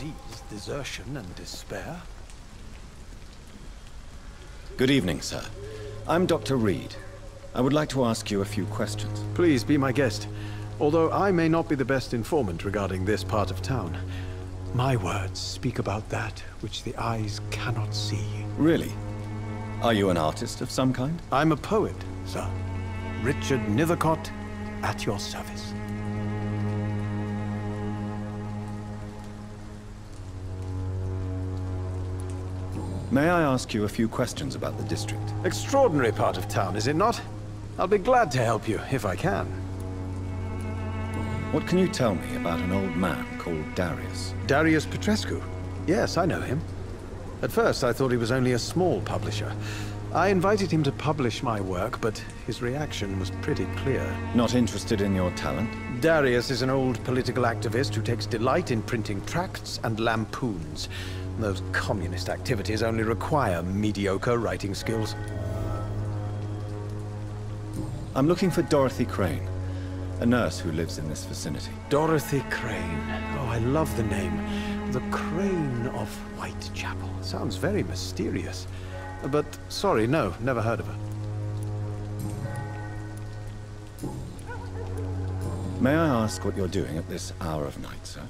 disease, desertion, and despair. Good evening, sir. I'm Dr. Reed. I would like to ask you a few questions. Please be my guest. Although I may not be the best informant regarding this part of town, my words speak about that which the eyes cannot see. Really? Are you an artist of some kind? I'm a poet, sir. Richard Nethercott, at your service. May I ask you a few questions about the district? Extraordinary part of town, is it not? I'll be glad to help you, if I can. What can you tell me about an old man called Darius? Darius Petrescu? Yes, I know him. At first, I thought he was only a small publisher. I invited him to publish my work, but his reaction was pretty clear. Not interested in your talent? Darius is an old political activist who takes delight in printing tracts and lampoons. Those communist activities only require mediocre writing skills. I'm looking for Dorothy Crane, a nurse who lives in this vicinity. Dorothy Crane. Oh, I love the name. The Crane of Whitechapel. Sounds very mysterious. But, sorry, no, never heard of her. May I ask what you're doing at this hour of night, sir?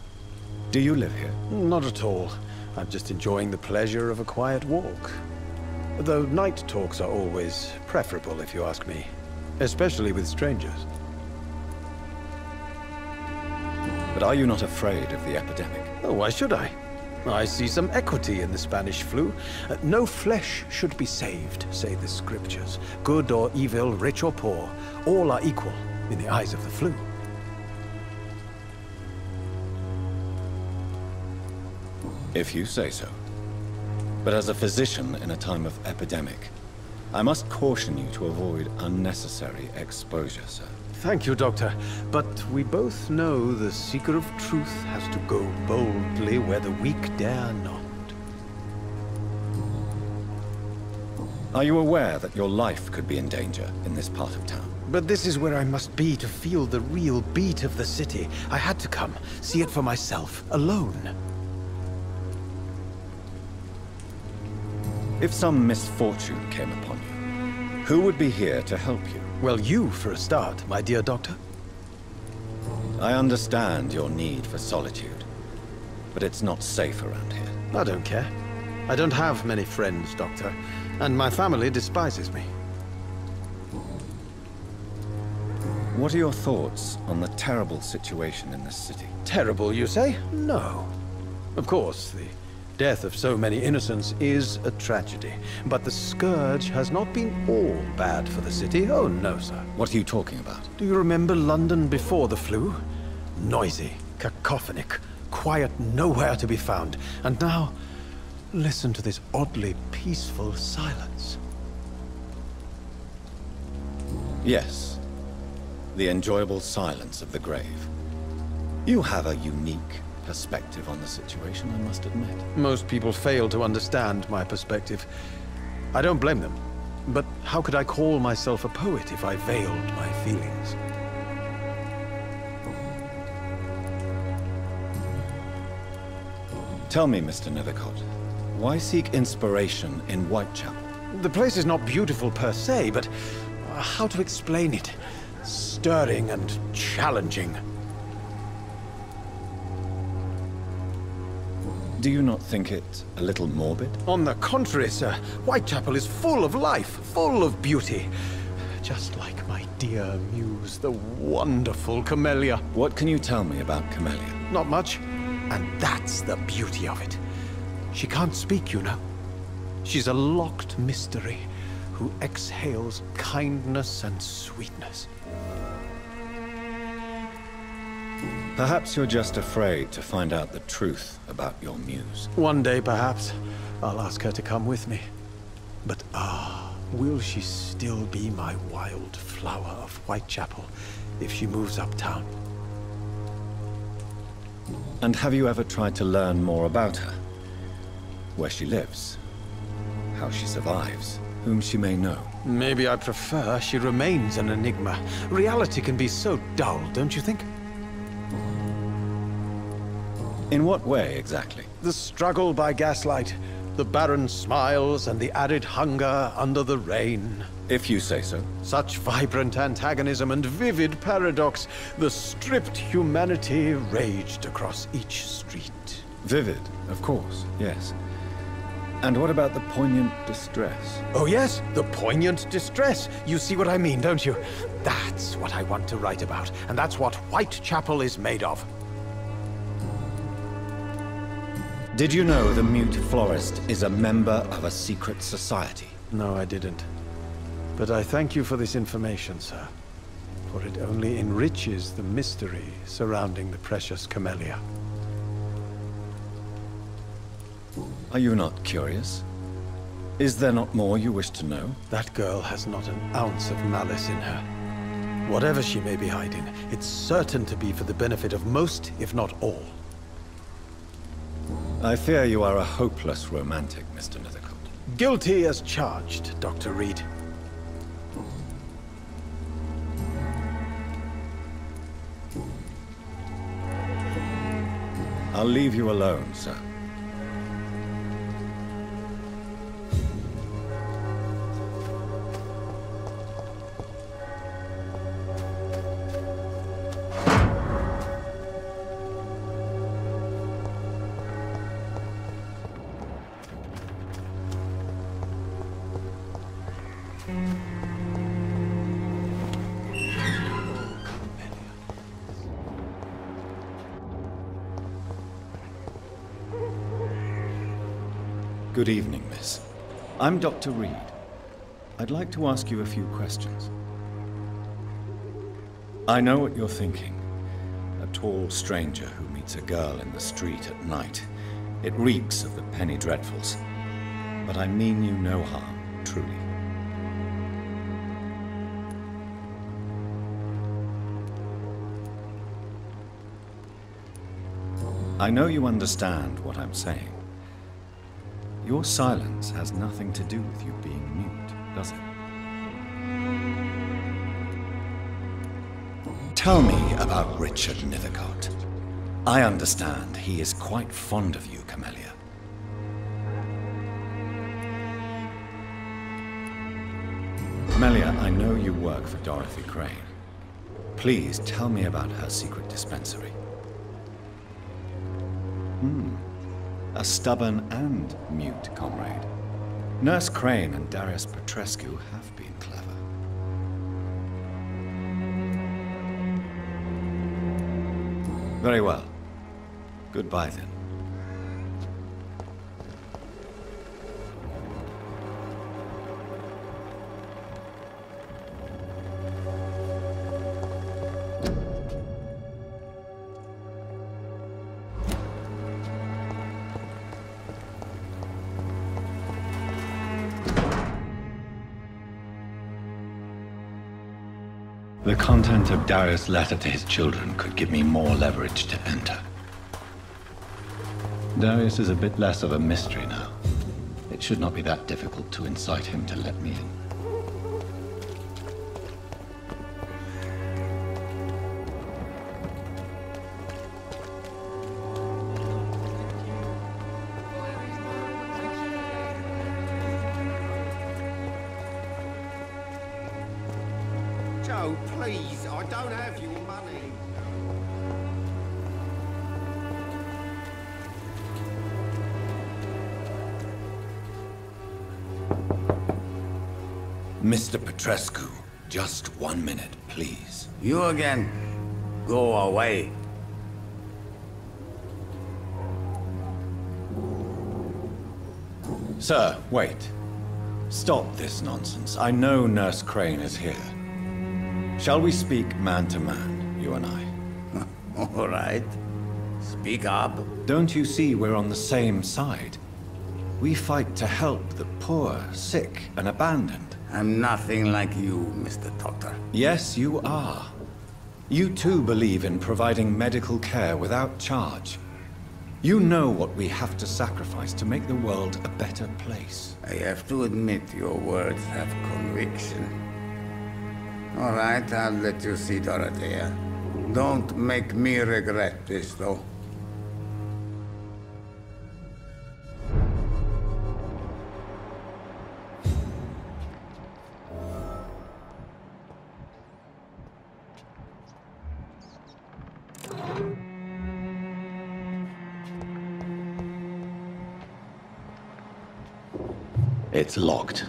Do you live here? Not at all. I'm just enjoying the pleasure of a quiet walk. Though night talks are always preferable, if you ask me. Especially with strangers. But are you not afraid of the epidemic? Oh, why should I? I see some equity in the Spanish flu. No flesh should be saved, say the scriptures. Good or evil, rich or poor, all are equal in the eyes of the flu. If you say so. But as a physician in a time of epidemic, I must caution you to avoid unnecessary exposure, sir. Thank you, Doctor. But we both know the seeker of truth has to go boldly where the weak dare not. Are you aware that your life could be in danger in this part of town? But this is where I must be to feel the real beat of the city. I had to come, see it for myself, alone. If some misfortune came upon you, who would be here to help you? Well, you, for a start, my dear Doctor. I understand your need for solitude, but it's not safe around here. I don't care. I don't have many friends, Doctor, and my family despises me. What are your thoughts on the terrible situation in this city? Terrible, you say? No. Of course, the death of so many innocents is a tragedy. But the scourge has not been all bad for the city. Oh, no, sir. What are you talking about? Do you remember London before the flu? Noisy, cacophonic, quiet nowhere to be found. And now, listen to this oddly peaceful silence. Yes. The enjoyable silence of the grave. You have a unique perspective on the situation, I must admit. Most people fail to understand my perspective. I don't blame them. But how could I call myself a poet if I veiled my feelings? Tell me, Mr. Nethercott, why seek inspiration in Whitechapel? The place is not beautiful per se, but how to explain it? Stirring and challenging. Do you not think it a little morbid? On the contrary, sir. Whitechapel is full of life, full of beauty. Just like my dear muse, the wonderful Camellia. What can you tell me about Camellia? Not much. And that's the beauty of it. She can't speak, you know. She's a locked mystery who exhales kindness and sweetness. Perhaps you're just afraid to find out the truth about your muse. One day, perhaps, I'll ask her to come with me. But will she still be my wild flower of Whitechapel if she moves uptown? And have you ever tried to learn more about her? Where she lives? How she survives? Whom she may know? Maybe I prefer she remains an enigma. Reality can be so dull, don't you think? In what way, exactly? The struggle by gaslight, the barren smiles and the arid hunger under the rain. If you say so. Such vibrant antagonism and vivid paradox, the stripped humanity raged across each street. Vivid, of course, yes. And what about the poignant distress? Oh yes, the poignant distress. You see what I mean, don't you? That's what I want to write about, and that's what Whitechapel is made of. Did you know the Mute Florist is a member of a secret society? No, I didn't. But I thank you for this information, sir. For it only enriches the mystery surrounding the precious camellia. Are you not curious? Is there not more you wish to know? That girl has not an ounce of malice in her. Whatever she may be hiding, it's certain to be for the benefit of most, if not all. I fear you are a hopeless romantic, Mr. Nethercoat. Guilty as charged, Dr. Reed. I'll leave you alone, sir. Good evening, miss. I'm Dr. Reed. I'd like to ask you a few questions. I know what you're thinking. A tall stranger who meets a girl in the street at night. It reeks of the penny dreadfuls. But I mean you no harm, truly. I know you understand what I'm saying. Your silence has nothing to do with you being mute, does it? Tell me about Richard Nethercoat. I understand he is quite fond of you, Camellia. Camellia, I know you work for Dorothy Crane. Please tell me about her secret dispensary. A stubborn and mute comrade. Nurse Crane and Darius Petrescu have been clever. Very well. Goodbye then. The content of Darius' letter to his children could give me more leverage to enter. Darius is a bit less of a mystery now. It should not be that difficult to incite him to let me in. Joe, please, I don't have your money. Mr. Petrescu, just 1 minute, please. You again? Go away. Sir, wait. Stop this nonsense. I know Nurse Crane is here. Shall we speak man to man, you and I? All right. Speak up. Don't you see we're on the same side? We fight to help the poor, sick, and abandoned. I'm nothing like you, Mr. Doctor. Yes, you are. You too believe in providing medical care without charge. You know what we have to sacrifice to make the world a better place. I have to admit your words have conviction. All right, I'll let you see Dorothea. Don't make me regret this, though. It's locked.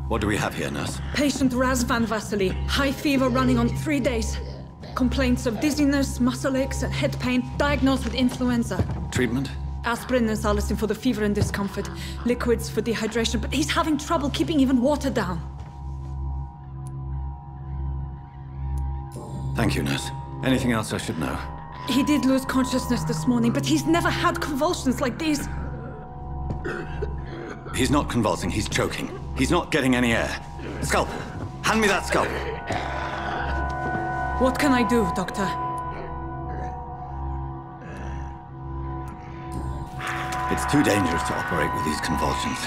What do we have here, nurse? Patient Razvan Vasily. High fever running on 3 days. Complaints of dizziness, muscle aches, and head pain. Diagnosed with influenza. Treatment? Aspirin and salicin for the fever and discomfort. Liquids for dehydration, but he's having trouble keeping even water down. Thank you, nurse. Anything else I should know? He did lose consciousness this morning, but he's never had convulsions like these. He's not convulsing, he's choking. He's not getting any air. Scalpel! Hand me that scalpel! What can I do, Doctor? It's too dangerous to operate with these convulsions.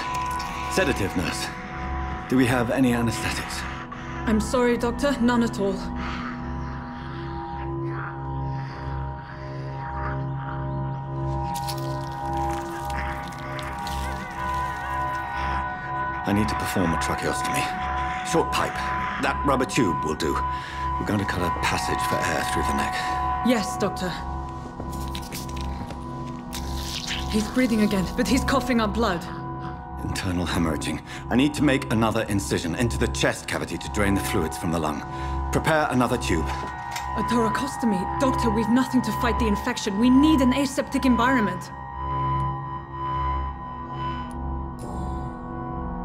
Sedative, nurse. Do we have any anesthetics? I'm sorry, Doctor. None at all. I need to perform a tracheostomy. Short pipe. That rubber tube will do. We're going to cut a passage for air through the neck. Yes, Doctor. He's breathing again, but he's coughing up blood. Internal hemorrhaging. I need to make another incision into the chest cavity to drain the fluids from the lung. Prepare another tube. A thoracostomy? Doctor, we've nothing to fight the infection. We need an aseptic environment.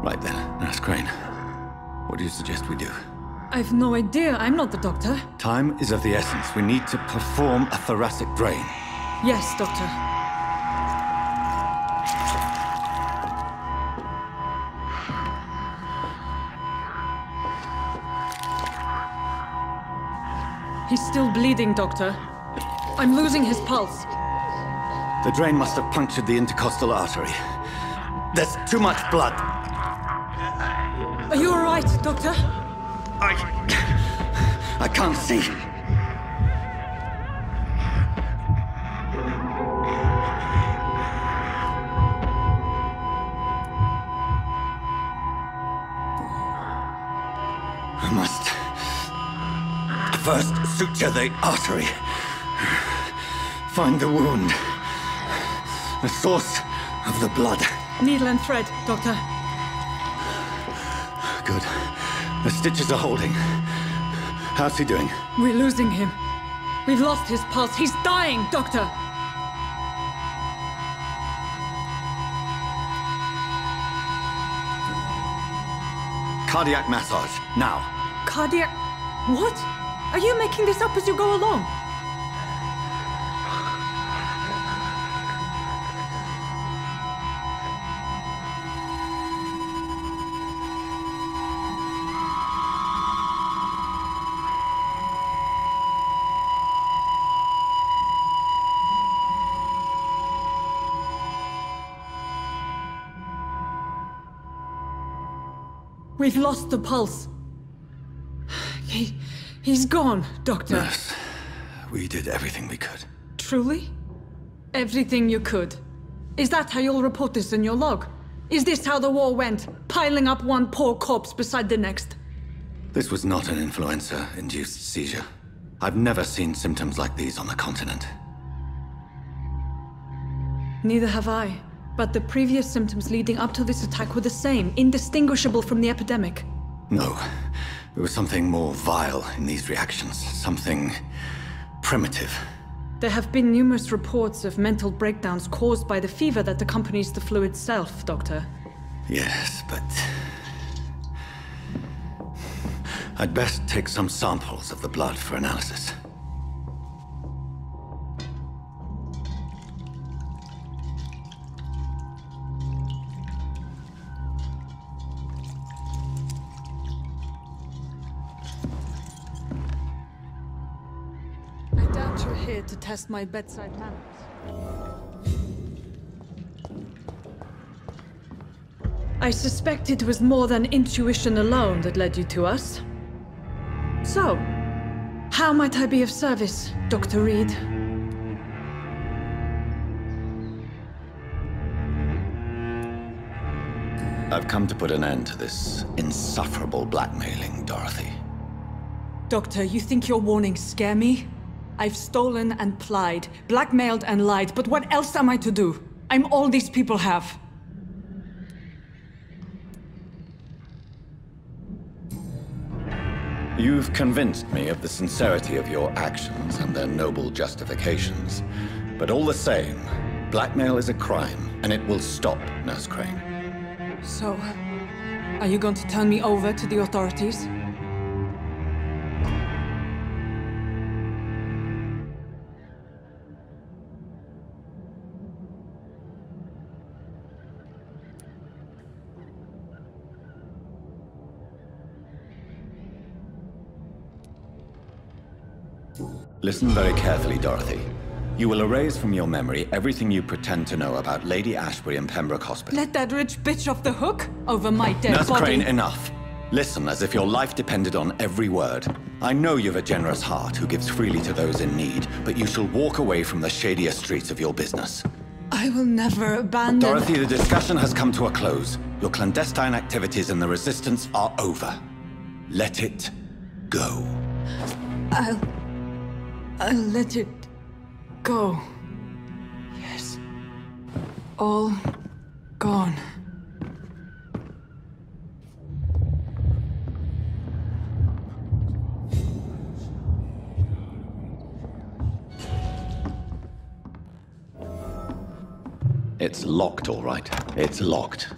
Right then, Nurse Crane. What do you suggest we do? I've no idea. I'm not the doctor. Time is of the essence. We need to perform a thoracic drain. Yes, Doctor. He's still bleeding, Doctor. I'm losing his pulse. The drain must have punctured the intercostal artery. There's too much blood. Are you all right, Doctor? I can't see. I must first suture the artery. Find the wound. The source of the blood. Needle and thread, Doctor. Good. The stitches are holding. How's he doing? We're losing him. We've lost his pulse. He's dying, Doctor! Cardiac massage, now. Cardiac... What? Are you making this up as you go along? We've lost the pulse. He's gone, Doctor. Yes. We did everything we could. Truly? Everything you could? Is that how you'll report this in your log? Is this how the war went? Piling up one poor corpse beside the next? This was not an influenza-induced seizure. I've never seen symptoms like these on the continent. Neither have I. But the previous symptoms leading up to this attack were the same, indistinguishable from the epidemic. No. There was something more vile in these reactions. Something primitive. There have been numerous reports of mental breakdowns caused by the fever that accompanies the flu itself, Doctor. Yes, but... I'd best take some samples of the blood for analysis. I doubt you're here to test my bedside manners. I suspect it was more than intuition alone that led you to us. So, how might I be of service, Dr. Reed? I've come to put an end to this insufferable blackmailing, Dorothy. Doctor, you think your warnings scare me? I've stolen and plied, blackmailed and lied, but what else am I to do? I'm all these people have. You've convinced me of the sincerity of your actions and their noble justifications. But all the same, blackmail is a crime, and it will stop, Nurse Crane. So, are you going to turn me over to the authorities? Listen very carefully, Dorothy. You will erase from your memory everything you pretend to know about Lady Ashbury and Pembroke Hospital. Let that rich bitch off the hook over my dead Nurse body. Crane, enough. Listen as if your life depended on every word. I know you've a generous heart who gives freely to those in need, but you shall walk away from the shadier streets of your business. I will never abandon... Dorothy, the discussion has come to a close. Your clandestine activities in the Resistance are over. Let it go. I'll let it go. Yes. All gone. It's locked, all right. It's locked.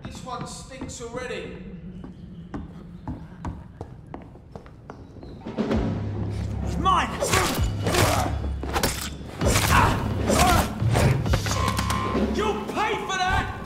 This one stinks already. It's mine! You'll pay for that!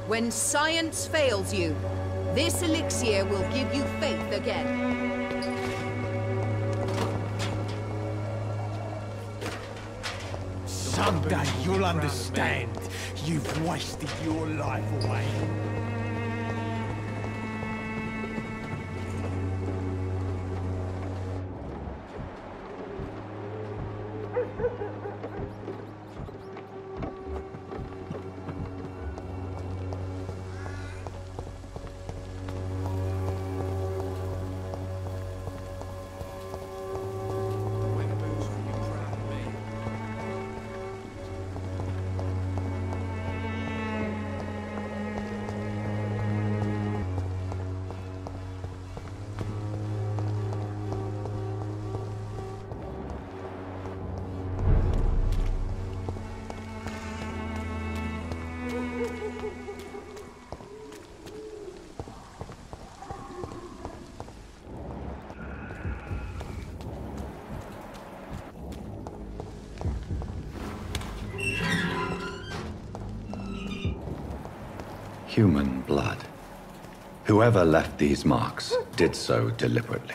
When science fails you, this elixir will give you faith again. Someday you'll understand. You've wasted your life away. Human blood. Whoever left these marks did so deliberately.